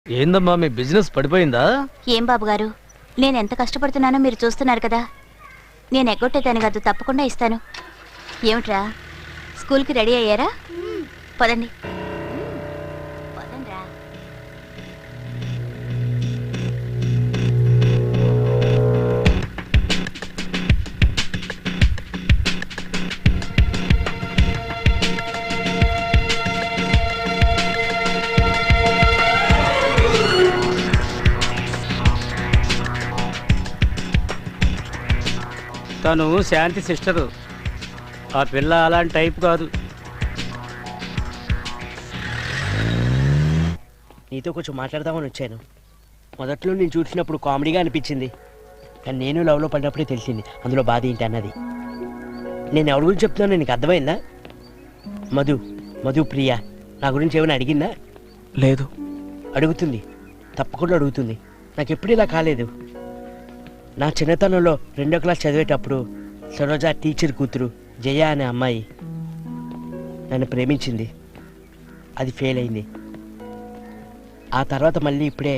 ఏందమ్మా మీ బిజినెస్ పడిపోయిందా? ఏం బాబు గారు, నేను ఎంత కష్టపడుతున్నానో మీరు చూస్తున్నారు కదా. నేను ఎగ్గొట్టేదాని కాదు, తప్పకుండా ఇస్తాను. ఏమిట్రా, స్కూల్కి రెడీ అయ్యారా? పదండి. పదండ్రా. తను శాంతి సిస్టరు. ఆ పిల్ల అలాంటి టైప్ కాదు. నీతో కొంచెం మాట్లాడదామని వచ్చాను. మొదట్లో నేను చూసినప్పుడు కామెడీగా అనిపించింది, కానీ నేను లవ్లో పడినప్పుడే తెలిసింది అందులో బాధ ఏంటి అన్నది. నేను ఎవరి గురించి చెప్తున్నానో నీకు అర్థమైందా? మధు ప్రియ నా గురించి ఏమైనా అడిగిందా? లేదు. అడుగుతుంది, తప్పకుండా అడుగుతుంది. నాకు ఎప్పుడు ఇలా కాలేదు. నా చిన్నతనంలో 2వ క్లాస్ చదివేటప్పుడు సరోజ టీచర్ కూతురు జయ అనే అమ్మాయి నన్ను ప్రేమించింది. అది ఫెయిల్ అయింది. ఆ తర్వాత మళ్ళీ ఇప్పుడే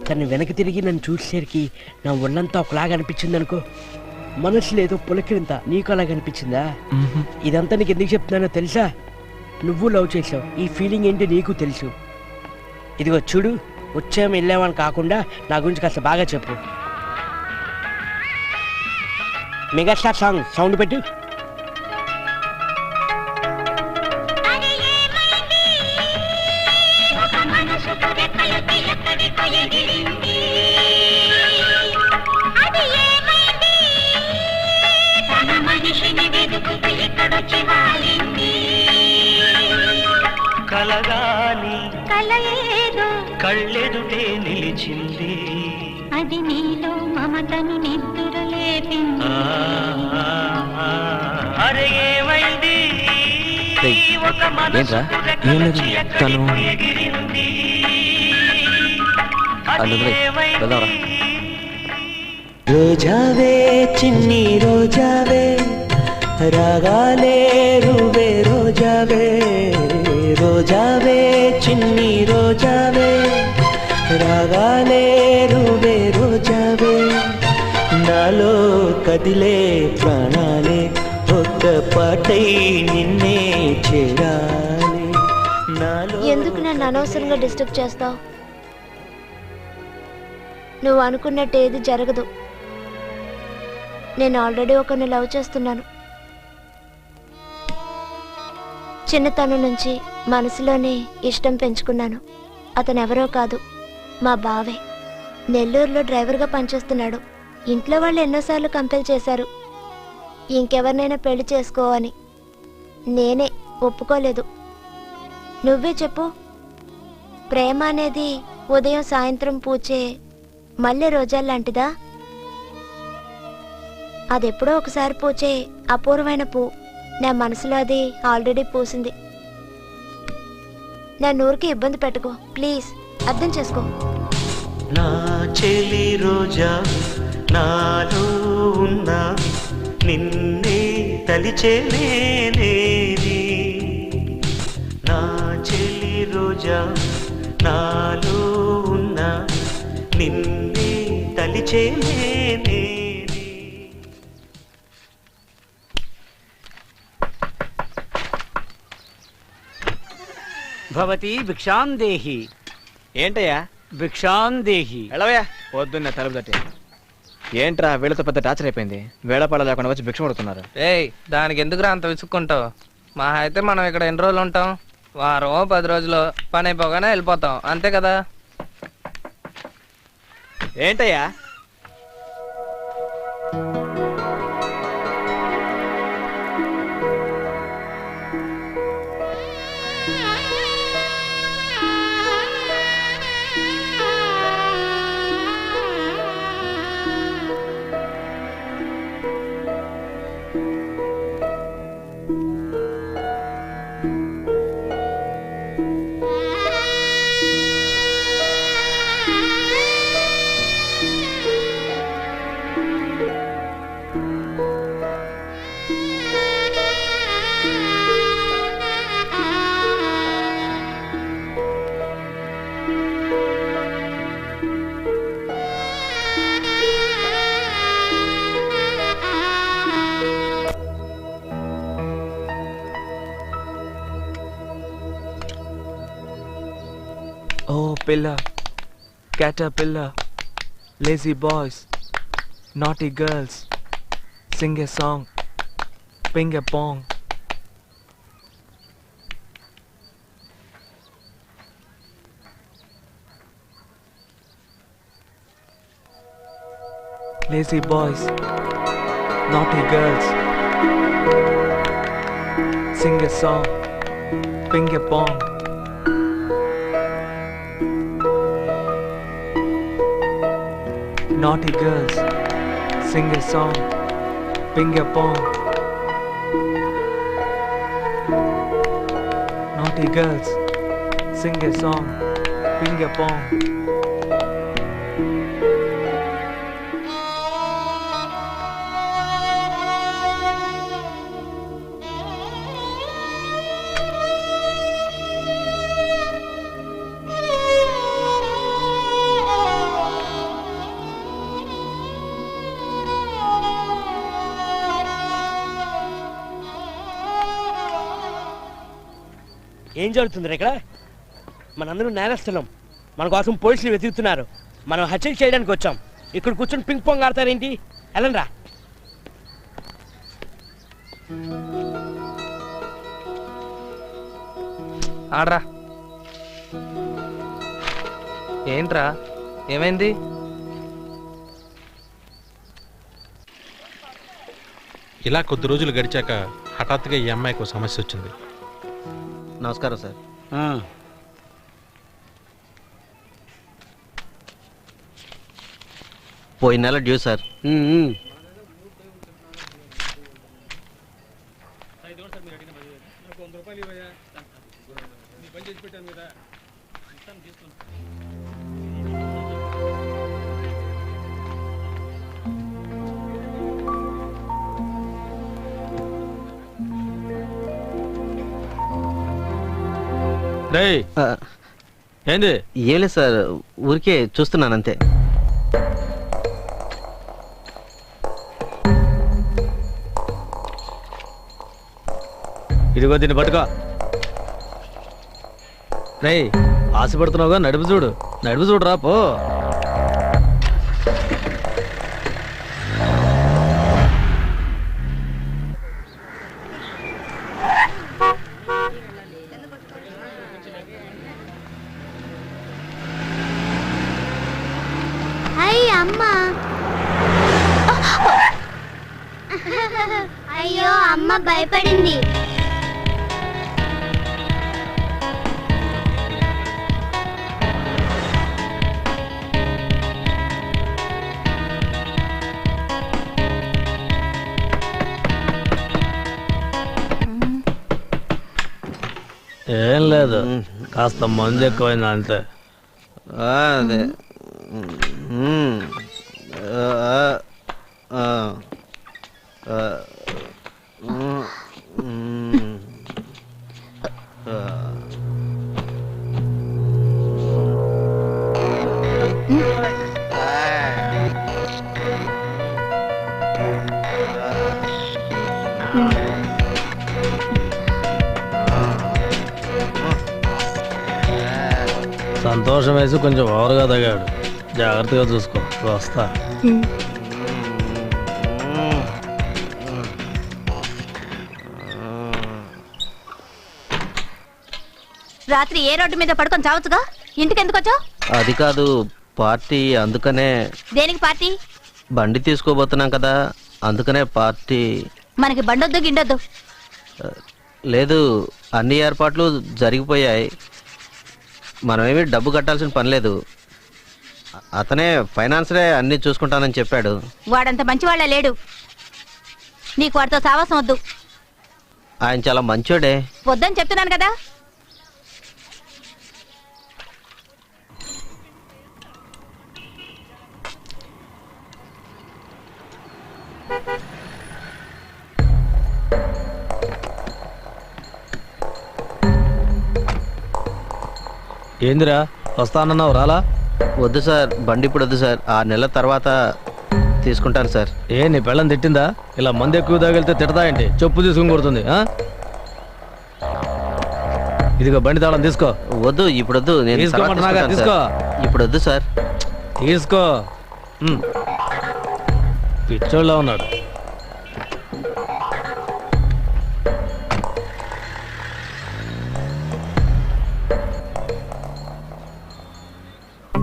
తను వెనక్కి తిరిగి నన్ను చూసేసరికి నా ఒళ్ళంతా ఒకలాగా అనిపించింది అనుకో. మనసులో ఏదో పులకిరింత. నీకు అలాగ అనిపించిందా? ఇదంతా నీకు ఎందుకు చెప్తున్నానో తెలుసా? నువ్వు లవ్ చేసావు, ఈ ఫీలింగ్ ఏంటి నీకు తెలుసు. ఇదిగో చూడు, వచ్చాము వెళ్ళామని కాకుండా నా గురించి కాస్త బాగా చెప్పు. మెగాస్టార్ సాంగ్ సౌండ్ పెట్టు. కలగాని కళ్ళెదుటే నిలిచింది, అది నీలో మమతను నిద్దురలేపింది. అరే ఏమైంది? ఒక మనసు తను ఎగిరింది. రోజావే చిన్ని రోజావే, రాగాలే రువే రోజావే, రోజావే చిన్ని రోజావే, రాగాలే రువే రోజావే, నాలో కదిలే ప్రాణాలే ఒక్క పాటై నిన్నే చేరాలి. నాలో ఎందుకు నన్ను అనవసరంగా డిస్టర్బ్ చేస్తావు? నువ్వు అనుకున్నట్టు ఏది జరగదు. నేను ఆల్రెడీ ఒకరిని లవ్ చేస్తున్నాను. చిన్నతనం నుంచి మనసులోనే ఇష్టం పెంచుకున్నాను. అతను ఎవరో కాదు, మా బావే. నెల్లూరులో డ్రైవర్గా పనిచేస్తున్నాడు. ఇంట్లో వాళ్ళు ఎన్నోసార్లు కంపెల్ చేశారు ఇంకెవరినైనా పెళ్లి చేసుకో అని. నేనే ఒప్పుకోలేదు. నువ్వే చెప్పు, ప్రేమ అనేది ఉదయం సాయంత్రం పూచే మల్లె రోజాల్లాంటిదా? అదెప్పుడో ఒకసారి పూచే అపూర్వమైన పూ. నా మనసులో అది ఆల్రెడీ పూసింది. నా నూరికి ఇబ్బంది పెట్టుకో ప్లీజ్, అర్థం చేసుకో. నా చెలి రోజా నాలో ఉన్నా, నిన్నే తలిచేనేది. నా చెలి రోజా నాలో ఉన్నా, నిన్నే తలిచేనేది. భవతి భిక్షాందేహి. ఏంటయ్యా? భిక్షాందేహి. ఎలావయ్యా? పొద్దున్న తలుపు తట్టి. ఏంట్రా వీళ్ళతో పెద్ద టార్చర్ అయిపోయింది. వేళపాడ లేకుండా వచ్చి భిక్ష పడుతున్నారు. ఏయ్, దానికి ఎందుకురా అంత విసుక్కుంటావు? మా అయితే మనం ఇక్కడ ఎన్ని రోజులు ఉంటాం? వారం 10 రోజులు పని అయిపోగానే వెళ్ళిపోతాం, అంతే కదా? ఏంటయ్యా? Oh, pillar, caterpillar, lazy boys, naughty girls, sing a song, ping a pong. Lazy boys, naughty girls, sing a song, ping a pong. Naughty girls, sing a song, ping a pong. Naughty girls, sing a song, ping a pong. ఏం జరుగుతుంది ఇక్కడ? మనందరూ నేరస్తున్నాం, మన కోసం పోలీసులు వెతుకుతున్నారు. మనం హత్యలు చేయడానికి వచ్చాం. ఇక్కడ కూర్చొని పింక్ పాంగ్ ఆడతారేంటి? వెళ్ళండి రా. ఆడరా. ఏంట్రా, ఏమైంది? ఇలా కొద్ది రోజులు గడిచాక హఠాత్తుగా ఈ అమ్మాయికి ఒక సమస్య వచ్చింది. నమస్కారం సార్. పోయిన నెల డ్యూ సార్. ఏంది? ఏం లేదు సార్, ఊరికే చూస్తున్నాను అంతే. ఇదిగో దీన్ని పట్టుకో. రేయ్, ఆశపడుతున్నావుగా, నడుపు చూడు, నడుపు చూడురా పో. అయ్యో, అమ్మ భయపడింది. ఏం లేదు, కాస్త మందు ఎక్కువైంది అంతే. అదే సంతోషం వేసి కొంచెం ఓవర్గా తగాడు. జాగ్రత్తగా చూసుకో. వస్తా. రాత్రి ఏ రోడ్డు మీద పడుకొని చావచ్చుగా, ఇంటికి ఎందుకు వచ్చావు? అది కాదు, పార్టీ అందుకనే. దేనికి పార్టీ? బండి తీసుకోబోతున్నాం కదా, అందుకనే పార్టీ. మనకి బండొద్దు గిండొద్దు. లేదు, అన్ని ఏర్పాట్లు జరిగిపోయాయి. మనమేమి డబ్బు కట్టాల్సిన పని లేదు. అతనే ఫైనాన్సరే అన్ని చూసుకుంటానని చెప్పాడు. వాడంత మంచివాళ్ళ లేడు. నీకు వాడితో సావాసం వద్దు. ఆయన చాలా మంచోడే. వద్దని చెప్తున్నాను కదా. ఏందిరా వస్తానన్నావు రాలా? వద్దు సార్, బండి ఇప్పుడు వద్దు సార్, 6 నెలల తర్వాత తీసుకుంటాను సార్. ఏ నీ పెళ్ళం తిట్టిందా? ఇలా మంది ఎక్కువ తాగిలితే తిడతాయండి, చెప్పు తీసుకుని కొడుతుంది. ఇదిగో బండి తాళం తీసుకో. వద్దు ఇప్పుడు వద్దు, నేను తీసుకోమంటున్నాగా, తీసుకో. ఇప్పుడు వద్దు సార్. తీసుకో. పిచ్చోళ్ళ ఉన్నాడు.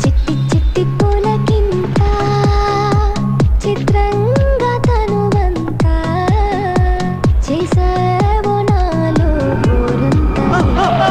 చిట్టి చిట్టి పూలకింత చిత్రంగా తనువంతా చేసావో నాలో ఊరంతా.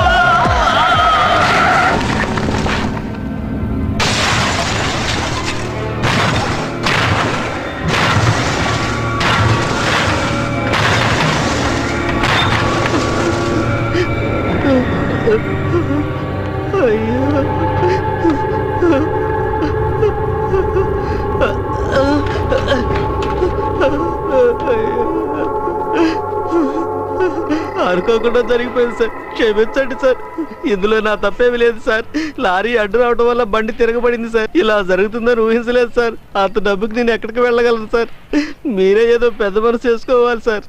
అనుకోకుండా జరిగిపోయింది సార్, క్షమించండి సార్. ఇందులో నా తప్పేమి లేదు సార్. లారీ అడ్డు రావడం వల్ల బండి తిరగబడింది సార్. ఇలా జరుగుతుందని ఊహించలేదు సార్. అంత డబ్బుకి నేను ఎక్కడికి వెళ్ళగలను సార్? మీరే ఏదో పెద్ద మనసు చేసుకోవాలి సార్.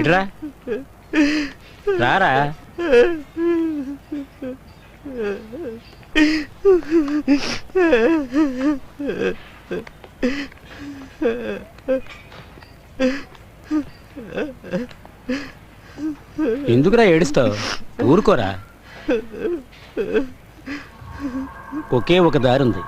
ఇట్రా రారా. ఎందుకురా ఏడుస్తావు? ఊరుకోరా. ఒకే ఒక దారి ఉంది,